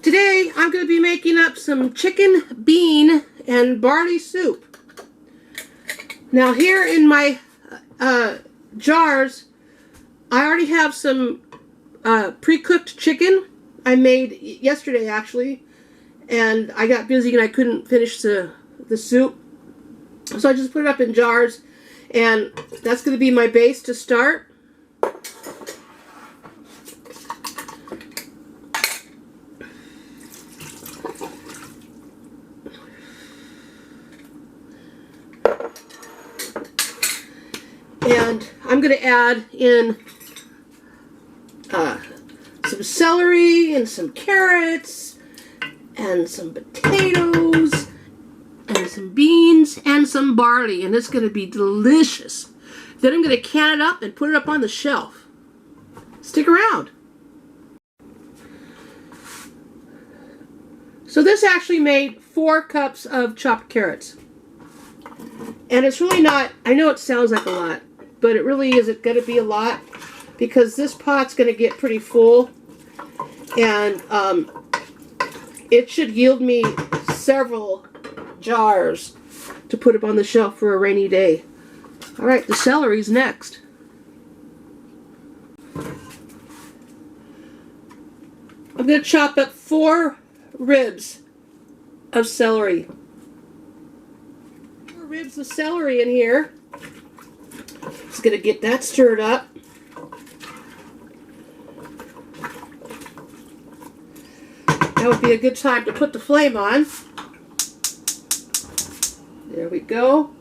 Today I'm going to be making up some chicken, bean, and barley soup. Now here in my jars, I already have some pre-cooked chicken I made yesterday actually, and I got busy and I couldn't finish the soup. So I just put it up in jars, and that's going to be my base to start. And I'm going to add in some celery and some carrots and some potatoes and some beans and some barley, and it's going to be delicious. Then I'm going to can it up and put it up on the shelf. Stick around. So this actually made 4 cups of chopped carrots. And it's really not, I know it sounds like a lot, but it really isn't going to be a lot because this pot's going to get pretty full, and it should yield me several jars to put up on the shelf for a rainy day. Alright, the celery's next. I'm going to chop up 4 ribs of celery. 4 ribs of celery in here. Just going to get that stirred up. That would be a good time to put the flame on. There we go.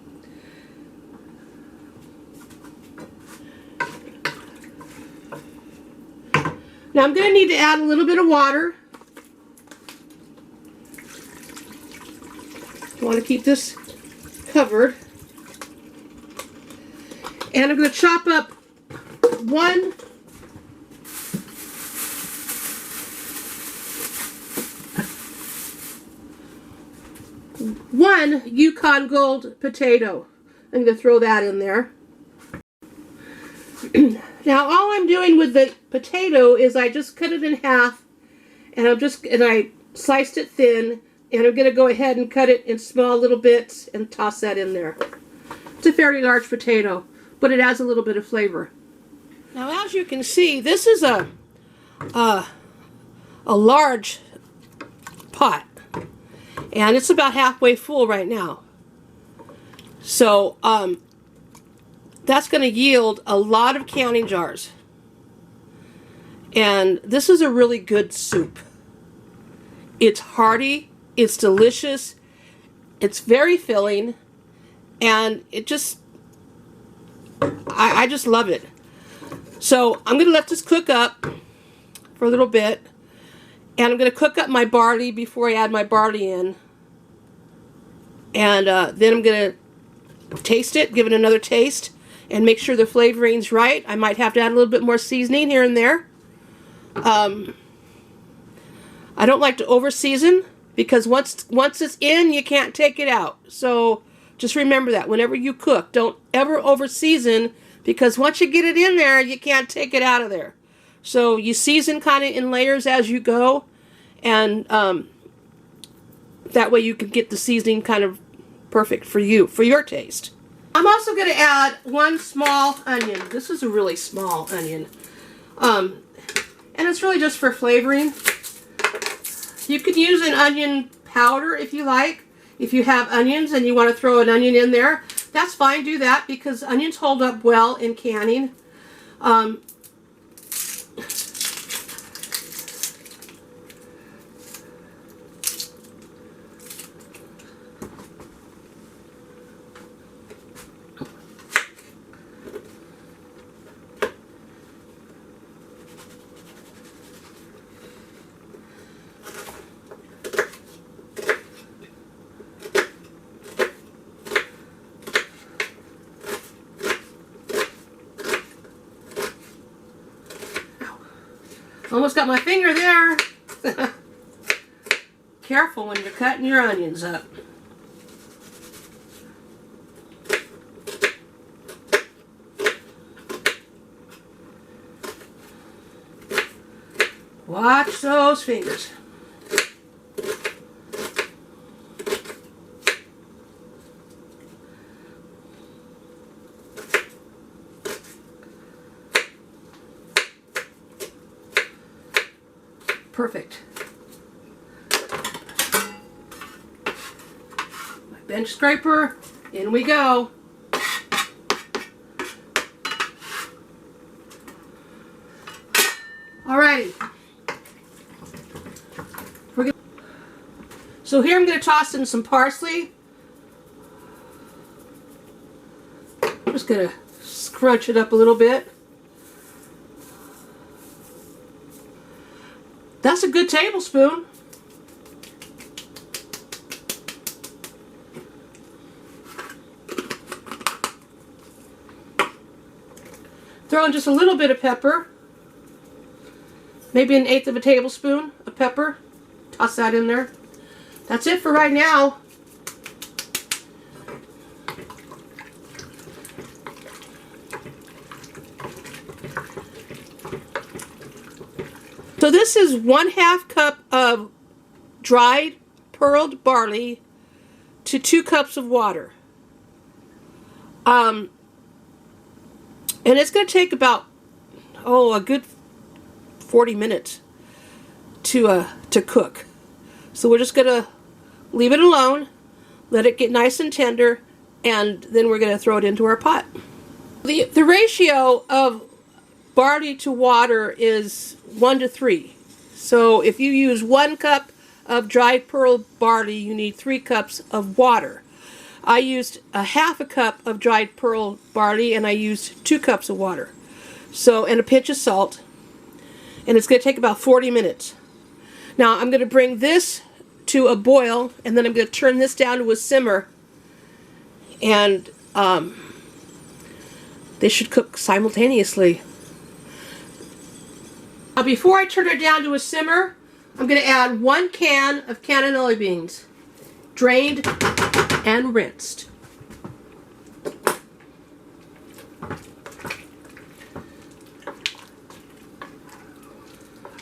Now I'm going to need to add a little bit of water. I want to keep this covered. And I'm going to chop up one Yukon Gold potato. I'm going to throw that in there. Now all I'm doing with the potato is I just cut it in half, and I sliced it thin, and I'm going to go ahead and cut it in small little bits and toss that in there. It's a fairly large potato, but it adds a little bit of flavor. Now as you can see, this is a large pot, and it's about halfway full right now. So that's going to yield a lot of canning jars. And this is a really good soup. It's hearty, it's delicious, it's very filling, and it just, I just love it. So I'm going to let this cook up for a little bit, and I'm going to cook up my barley before I add my barley in. And then I'm going to taste it, give it another taste, and make sure the flavoring's right. I might have to add a little bit more seasoning here and there. I don't like to over season, because once it's in, you can't take it out. So just remember that whenever you cook, don't ever over season, because once you get it in there, you can't take it out of there. So you season kind of in layers as you go, and that way you can get the seasoning kind of perfect for you, for your taste. I'm also going to add 1 small onion. This is a really small onion. And it's really just for flavoring. You could use an onion powder if you like. If you have onions and you want to throw an onion in there, that's fine, do that, because onions hold up well in canning. Almost got my finger there. Careful when you're cutting your onions up. Watch those fingers. Perfect. My bench scraper, in we go. Alrighty. So here I'm going to toss in some parsley. I'm just going to scrunch it up a little bit. That's a good tablespoon. Throw in just a little bit of pepper. Maybe 1/8 of a tablespoon of pepper. Toss that in there. That's it for right now. So this is 1/2 cup of dried pearled barley to 2 cups of water. And it's going to take about, a good 40 minutes to cook. So we're just going to leave it alone, let it get nice and tender, and then we're going to throw it into our pot. The ratio of barley to water is 1 to 3. So if you use 1 cup of dried pearl barley, you need 3 cups of water. I used 1/2 cup of dried pearl barley, and I used 2 cups of water. So, and a pinch of salt. And it's going to take about 40 minutes. Now I'm going to bring this to a boil, and then I'm going to turn this down to a simmer, and they should cook simultaneously. Now before I turn it down to a simmer, I'm going to add 1 can of cannellini beans, drained and rinsed.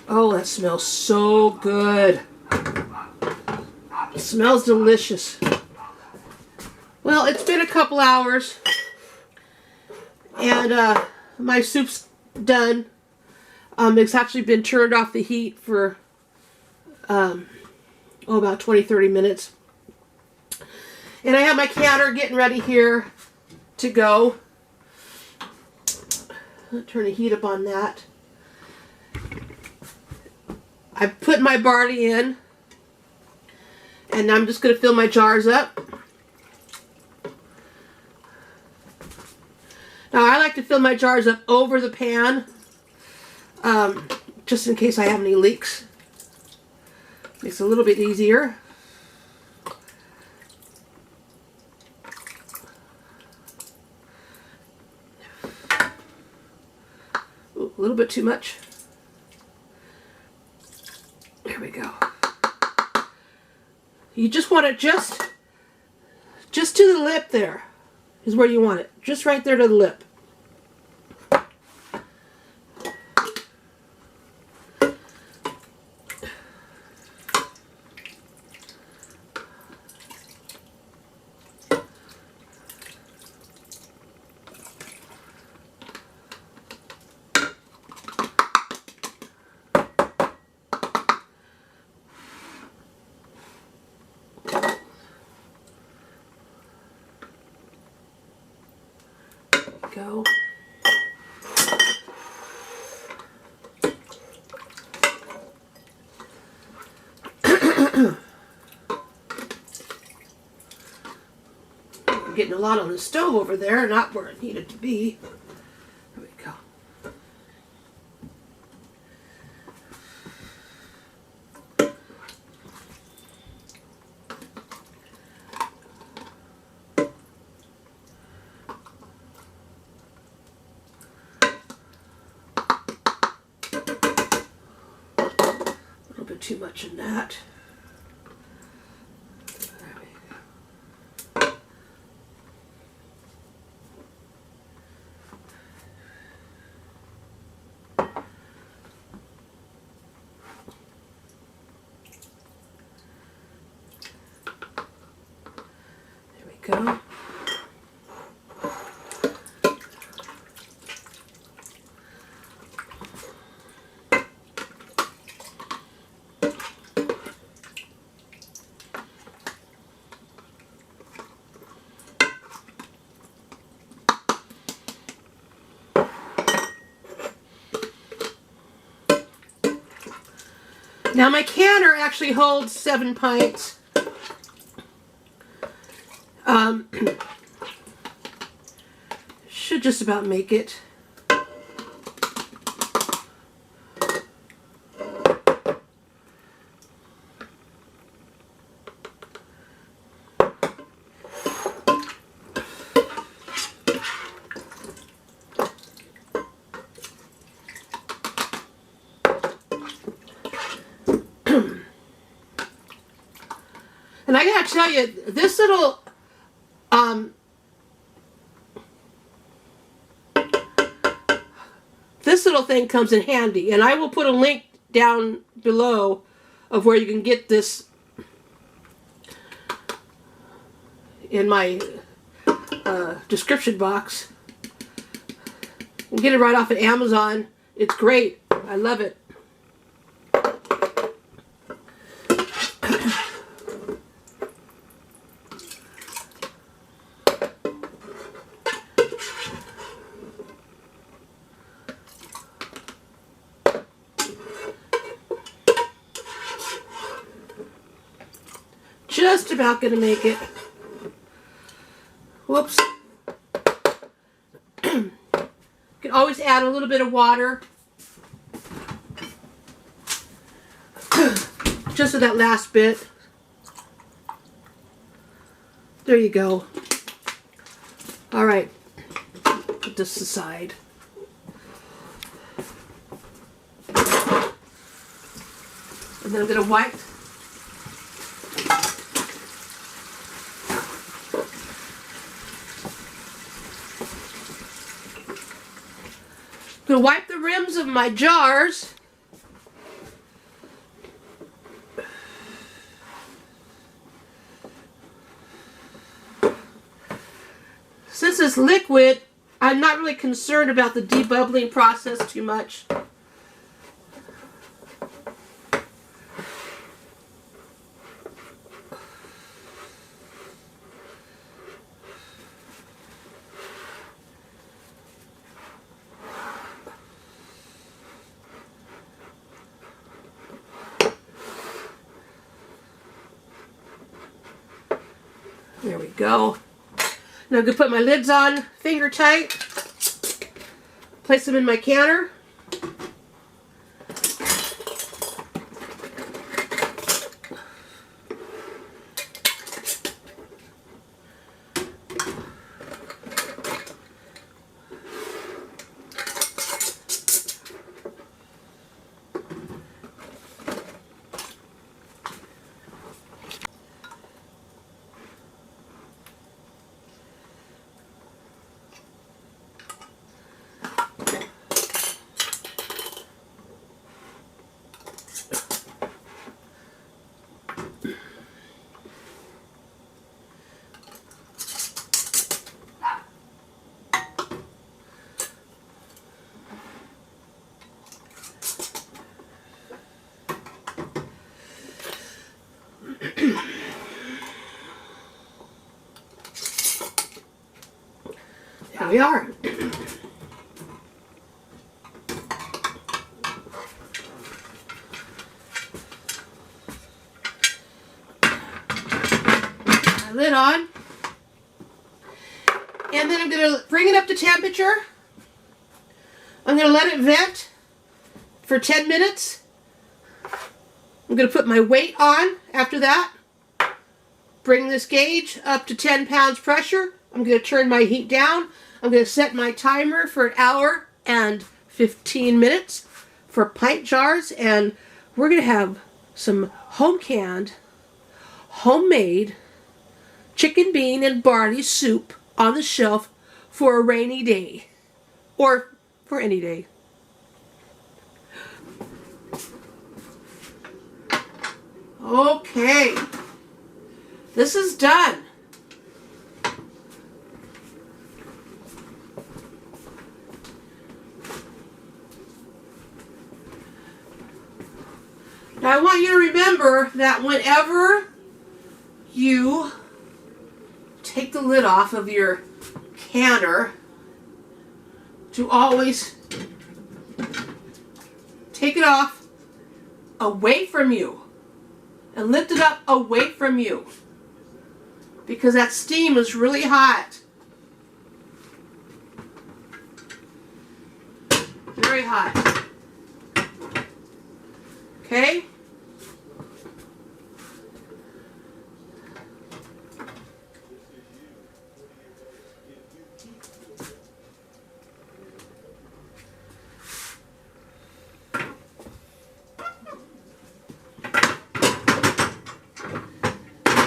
Oh, that smells so good. It smells delicious. Well, it's been a couple hours, and my soup's done. It's actually been turned off the heat for about 20-30 minutes. And I have my counter getting ready here to go. I'll turn the heat up on that. I put my barley in, and I'm just going to fill my jars up. Now I like to fill my jars up over the pan, just in case I have any leaks. Makes it a little bit easier. Ooh, a little bit too much. There we go. You just want it just to the lip there is where you want it. Just right there to the lip. Go. I'm getting a lot on the stove over there, not where it needed to be. There we go. Too much in that. There we go. There we go. Now my canner actually holds 7 pints. Should just about make it. And I gotta tell you, this little thing comes in handy, and I will put a link down below of where you can get this in my description box. You can get it right off of Amazon. It's great. I love it. Just about gonna make it. Whoops. You can always add a little bit of water. Just for that last bit. There you go. All right. Put this aside. And then I'm gonna wipe. I'm going to wipe the rims of my jars. Since it's liquid, I'm not really concerned about the debubbling process too much. There we go. Now I'm going to put my lids on finger tight. Place them in my canner. There we are. My lid on. And then I'm going to bring it up to temperature. I'm going to let it vent for 10 minutes. I'm going to put my weight on after that. Bring this gauge up to 10 pounds pressure. I'm going to turn my heat down. I'm going to set my timer for 1 hour and 15 minutes for pint jars. And we're going to have some home-canned, homemade chicken bean and barley soup on the shelf for a rainy day. Or for any day. Okay. This is done. Now I want you to remember that whenever you take the lid off of your canner, to always take it off away from you. And lift it up away from you. Because that steam is really hot. Very hot. Okay?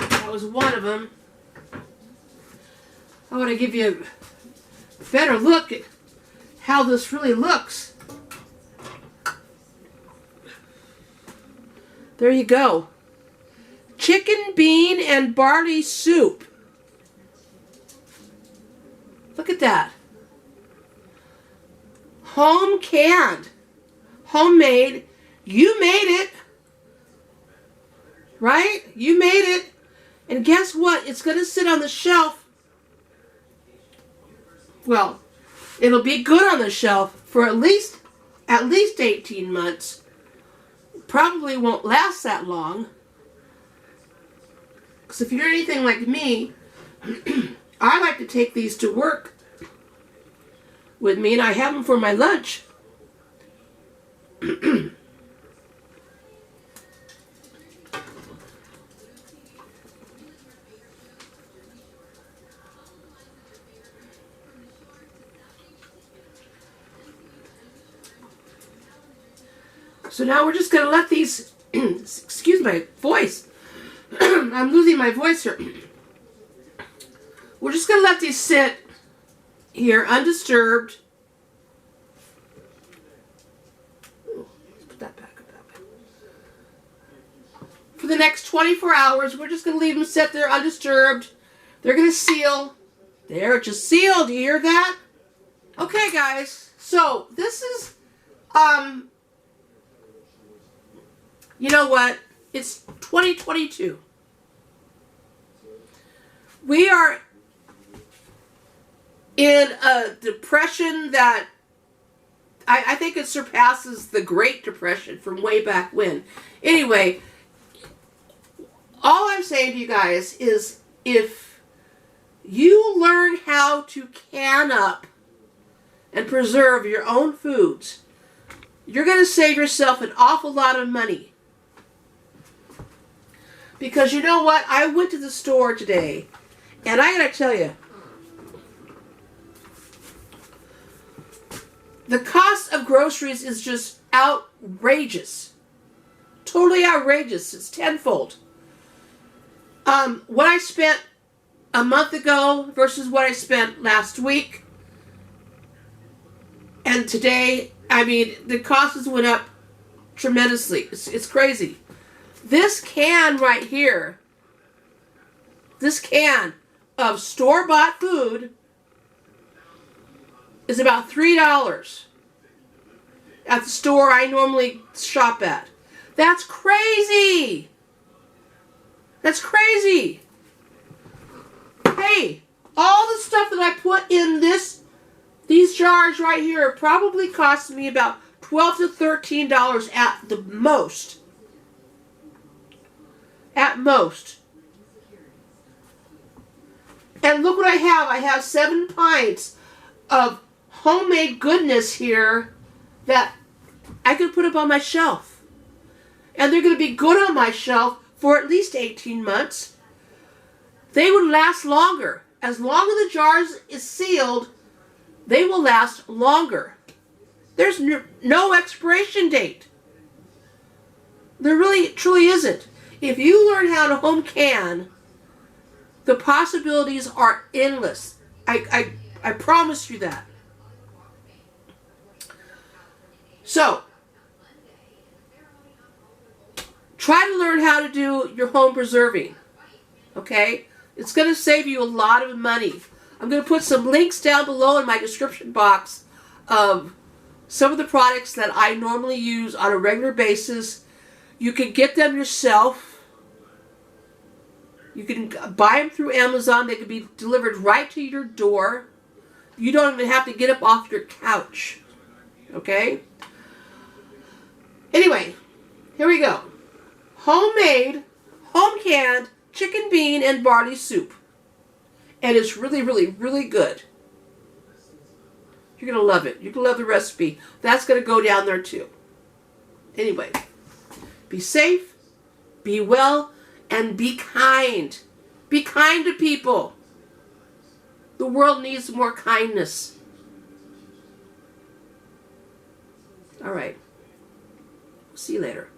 That was one of them. I want to give you a better look at how this really looks. There you go. Chicken, bean, and barley soup. Look at that. Home canned. Homemade. You made it. Right? You made it. And guess what? It's going to sit on the shelf. Well, it'll be good on the shelf for at least 18 months. Probably won't last that long. Because if you're anything like me, I like to take these to work with me, and I have them for my lunch. So now we're just going to let these, excuse my voice, I'm losing my voice here. We're just going to let these sit here undisturbed. Let's put that back up that way. For the next 24 hours, we're just going to leave them sit there undisturbed. They're going to seal. They're just sealed. You hear that? Okay, guys. So this is, you know what? It's 2022. We are in a depression that I think it surpasses the Great Depression from way back when. Anyway, all I'm saying to you guys is if you learn how to can up and preserve your own foods, you're going to save yourself an awful lot of money. Because you know what? I went to the store today, and I gotta tell you, the cost of groceries is just outrageous. Totally outrageous. It's tenfold. What I spent a month ago versus what I spent last week, and today, I mean, the costs went up tremendously. It's crazy. This can right here, this can of store-bought food is about $3 at the store I normally shop at. That's crazy. That's crazy. Hey, all the stuff that I put in these jars right here probably cost me about $12 to $13 at the most. At most. And look what I have. I have 7 pints of homemade goodness here that I could put up on my shelf. And they're going to be good on my shelf for at least 18 months. They would last longer. As long as the jars is sealed, they will last longer. There's no expiration date. There really, truly isn't. If you learn how to home can, the possibilities are endless. I promise you that. So, try to learn how to do your home preserving. Okay? It's going to save you a lot of money. I'm going to put some links down below in my description box of some of the products that I normally use on a regular basis. You can get them yourself. You can buy them through Amazon. They can be delivered right to your door. You don't even have to get up off your couch. Okay? Anyway, Here we go. Homemade, home-canned chicken bean and barley soup. And it's really, really, really good. You're going to love it. You're going to love the recipe. That's going to go down there too. Anyway, be safe, be well, and be kind. Be kind to people. The world needs more kindness. All right. See you later.